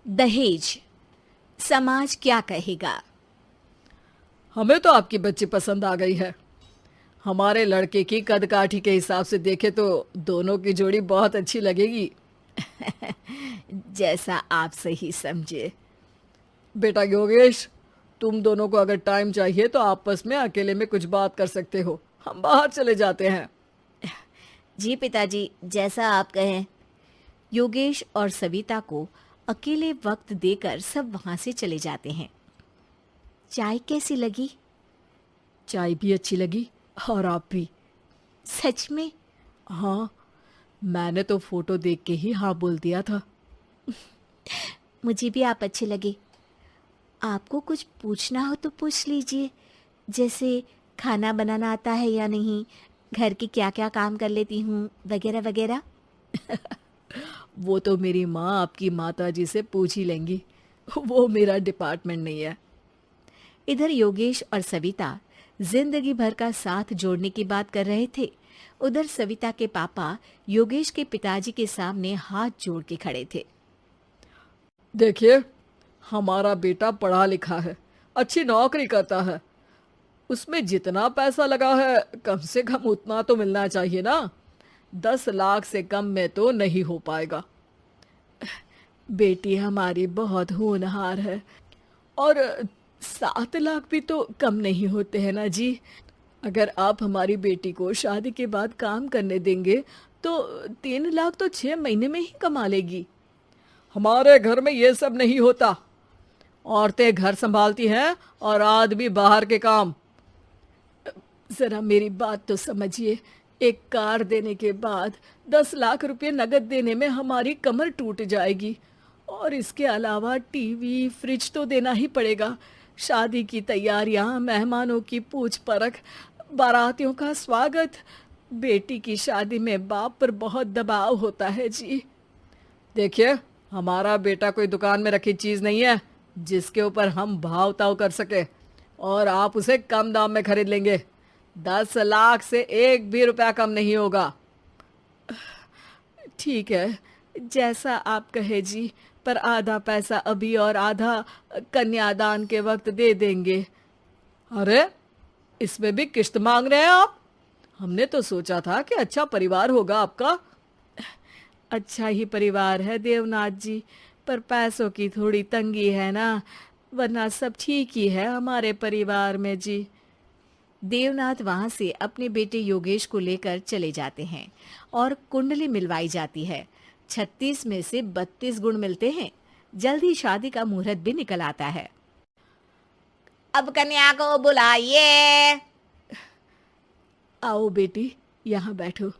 दहेज, समाज क्या कहेगा। हमें तो आपकी बच्ची पसंद आ गई है। हमारे लड़के की कद काठी के हिसाब से देखे तो दोनों की जोड़ी बहुत अच्छी लगेगी। जैसा आप सही समझे। बेटा योगेश, तुम दोनों को अगर टाइम चाहिए तो आपस में अकेले में कुछ बात कर सकते हो। हम बाहर चले जाते हैं। जी पिताजी, जैसा आप कहें। योगेश और सविता को अकेले वक्त देकर सब वहां से चले जाते हैं। चाय कैसी लगी? चाय भी अच्छी लगी और आप भी। सच में? हाँ, मैंने तो फोटो देख के ही हाँ बोल दिया था। मुझे भी आप अच्छे लगे। आपको कुछ पूछना हो तो पूछ लीजिए, जैसे खाना बनाना आता है या नहीं, घर के क्या क्या काम कर लेती हूँ, वगैरह वगैरह। वो तो मेरी माँ आपकी माता जी से पूछ ही लेंगी। वो मेरा डिपार्टमेंट नहीं है। इधर योगेश और सविता जिंदगी भर का साथ जोड़ने की बात कर रहे थे। उधर सविता के पापा योगेश के पिताजी के सामने हाथ जोड़ के खड़े थे। देखिए, हमारा बेटा पढ़ा लिखा है, अच्छी नौकरी करता है। उसमें जितना पैसा लगा है कम से कम उतना तो मिलना चाहिए ना। 10 लाख से कम में तो नहीं हो पाएगा। बेटी हमारी बहुत होनहार है और 7 लाख भी तो कम नहीं होते हैं ना जी। अगर आप हमारी बेटी को शादी के बाद काम करने देंगे तो 3 लाख तो 6 महीने में ही कमा लेगी। हमारे घर में ये सब नहीं होता। औरतें घर संभालती हैं और आदमी बाहर के काम। जरा मेरी बात तो समझिए। एक कार देने के बाद 10 लाख रुपए नगद देने में हमारी कमर टूट जाएगी। और इसके अलावा टीवी फ्रिज तो देना ही पड़ेगा। शादी की तैयारियां, मेहमानों की पूछ परख, बारातियों का स्वागत। बेटी की शादी में बाप पर बहुत दबाव होता है जी। देखिए, हमारा बेटा कोई दुकान में रखी चीज नहीं है जिसके ऊपर हम भाव ताव कर सके और आप उसे कम दाम में खरीद लेंगे। 10 लाख से एक भी रुपया कम नहीं होगा। ठीक है, जैसा आप कहे जी, पर आधा पैसा अभी और आधा कन्यादान के वक्त दे देंगे। अरे, इसमें भी किश्त मांग रहे हैं आप? हमने तो सोचा था कि अच्छा परिवार होगा आपका। अच्छा ही परिवार है देवनाथ जी, पर पैसों की थोड़ी तंगी है ना, वरना सब ठीक ही है हमारे परिवार में जी। देवनाथ वहां से अपने बेटे योगेश को लेकर चले जाते हैं और कुंडली मिलवाई जाती है। 36 में से 32 गुण मिलते हैं। जल्दी शादी का मुहूर्त भी निकल आता है। अब कन्या को बुलाइए। आओ बेटी, यहाँ बैठो,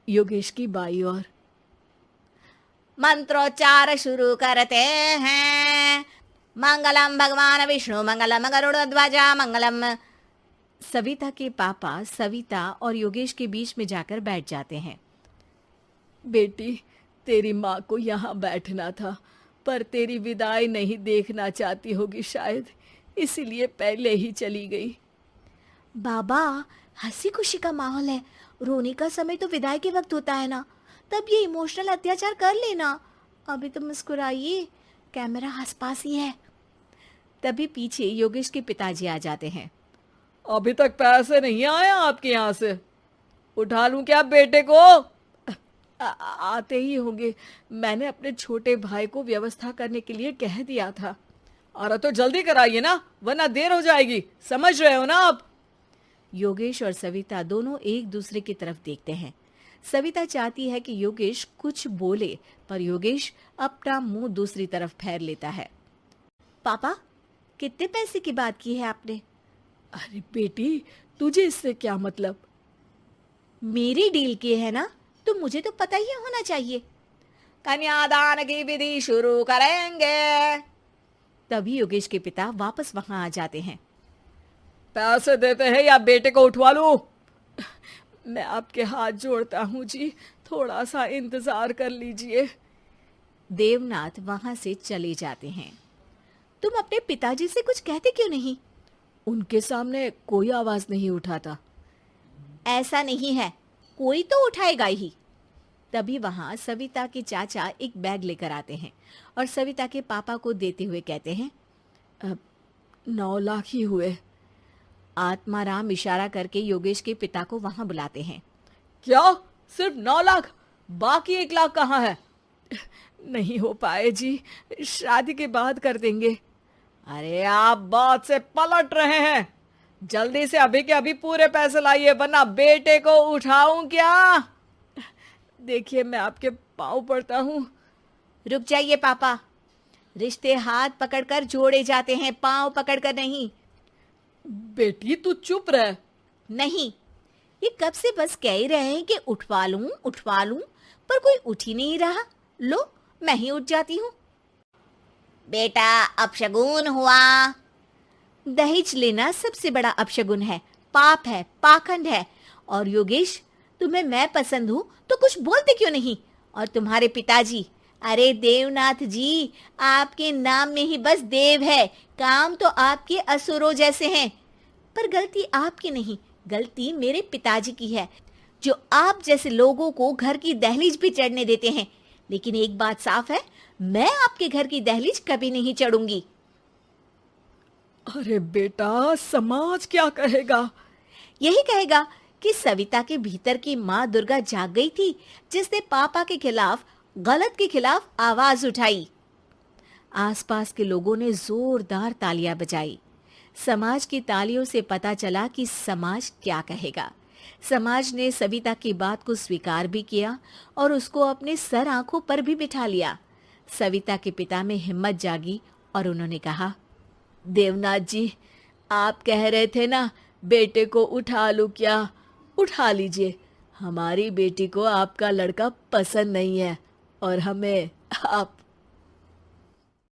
योगेश की बाई और। मंत्रोच्चार शुरू करते हैं। मंगलम भगवान विष्णु मंगलम गरुड़ध्वजा मंगलम। सविता के पापा सविता और योगेश के बीच में जाकर बैठ जाते हैं। बेटी, तेरी माँ को यहाँ बैठना था, पर तेरी विदाई नहीं देखना चाहती होगी शायद, इसीलिए पहले ही चली गई। बाबा, हंसी खुशी का माहौल है, रोने का समय तो विदाई के वक्त होता है ना, तब ये इमोशनल अत्याचार कर लेना। अभी तो मुस्कुराइए, कैमरा आसपास ही है। तभी पीछे योगेश के पिताजी आ जाते हैं। अभी तक पैसे नहीं आए आपके यहाँ से? उठा लूं क्या बेटे को? आते ही होंगे, मैंने अपने छोटे भाई को व्यवस्था करने के लिए कह दिया था। अरे तो जल्दी कराइए ना, वरना देर हो जाएगी। समझ रहे हो ना आप? योगेश और सविता दोनों एक दूसरे की तरफ देखते हैं। सविता चाहती है कि योगेश कुछ बोले, पर योगेश अपना मुंह दूसरी तरफ फेर लेता है। पापा, कितने पैसे की बात की है आपने? अरे बेटी, तुझे इससे क्या मतलब? मेरी डील की है ना, तो मुझे तो पता ही होना चाहिए। कन्यादान की विधि शुरू करेंगे। तभी योगेश के पिता वापस वहां आ जाते हैं। पैसे देते हैं या बेटे को उठवा लूं? मैं आपके हाथ जोड़ता हूँ जी, थोड़ा सा इंतजार कर लीजिए। देवनाथ वहां से चले जाते हैं। तुम अपने पिताजी से कुछ कहते क्यों नहीं? उनके सामने कोई आवाज नहीं उठाता। ऐसा नहीं है, कोई तो उठाएगा ही। तभी वहां सविता के चाचा एक बैग लेकर आते हैं और सविता के पापा को देते हुए कहते हैं, 9 लाख ही हुए। आत्माराम इशारा करके योगेश के पिता को वहां बुलाते हैं। क्या? सिर्फ 9 लाख? बाकी 1 लाख कहाँ है? नहीं हो पाए जी, शादी के बाद कर देंगे। अरे आप बात से पलट रहे हैं। जल्दी से अभी के अभी पूरे पैसे लाइए, वरना बेटे को उठाऊं क्या? देखिए मैं आपके पाँव पड़ता हूँ। रुक जाइए पापा, रिश्ते हाथ पकड़कर जोड़े जाते हैं, पांव पकड़कर नहीं। बेटी तू चुप रह। नहीं, ये कब से बस कह ही रहे हैं कि उठवा लूं, पर कोई उठ ही नहीं रहा। लो, मैं ही उठ जाती हूँ। बेटा, अपशगुन हुआ। दहेज लेना सबसे बड़ा अपशगुन है, पाप है, पाखंड है। और योगेश, तुम्हें मैं पसंद हूँ तो कुछ बोलते क्यों नहीं? और तुम्हारे पिताजी, अरे देवनाथ जी, आपके नाम में ही बस देव है, काम तो आपके असुरों जैसे हैं। पर गलती आपकी नहीं, गलती मेरे पिताजी की है, जो आप जैसे लोगों को घर की दहलीज भी चढ़ने देते हैं। लेकिन एक बात साफ है, मैं आपके घर की दहलीज कभी नहीं चढ़ूंगी। अरे बेटा, समाज क्या कहेगा? यही कहेगा कि सविता के भीतर की माँ दुर्गा जाग गई थी, जिसने पापा के खिलाफ, गलत के खिलाफ आवाज उठाई। आसपास के लोगों ने जोरदार तालियां बजाई। समाज की तालियों से पता चला कि समाज क्या कहेगा। समाज ने सविता की बात को स्वीकार भी किया और उसको अपने सर आंखों पर भी बिठा लिया। सविता के पिता में हिम्मत जागी और उन्होंने कहा, देवनाथ जी, आप कह रहे थे ना बेटे को उठा लूं क्या? उठा लीजिए। हमारी बेटी को आपका लड़का पसंद नहीं है और हमें आप